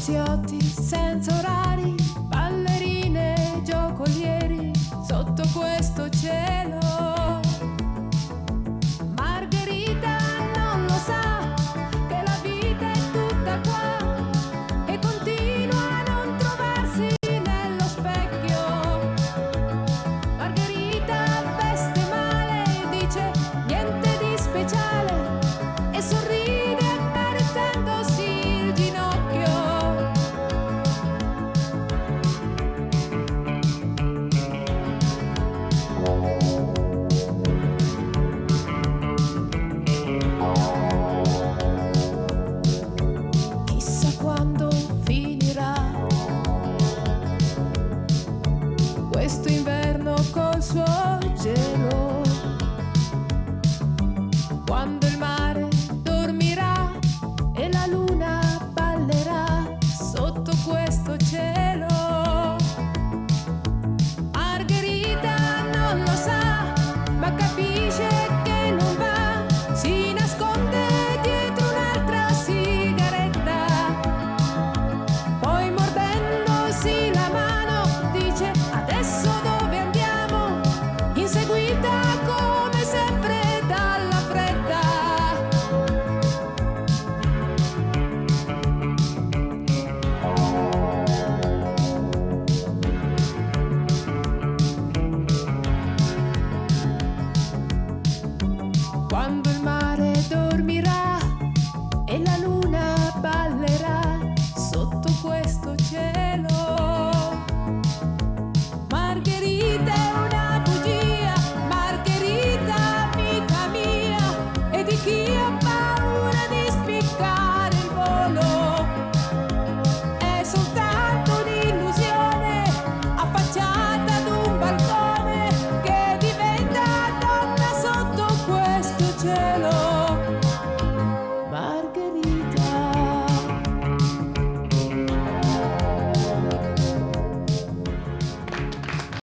poliziotti senza orari, ballerine, giocolieri sotto questo cielo. Margherita non lo sa che la vita è tutta qua e continua a non trovarsi nello specchio. Margherita veste male, dice niente di speciale e sorride accarezzendosi il ginocchio. Chissà quando finirà questo inverno col suo gelo, quando il mare dormirà e la luna ballerà sotto questo cielo. Margherita non lo sa, ma capisce che non va, si nasconde dietro un'altra sigaretta, poi mordendosi la mano dice adesso dove andiamo, inseguita come sempre dalla fretta. Quando il mare dormirà e la luna ballerà sotto questo cielo. Margherita è una bugia, Margherita amica mia, e di chi ha paura di spiccare il volo. È soltanto un'illusione affacciata ad un balcone che diventa donna sotto questo cielo. Margherita.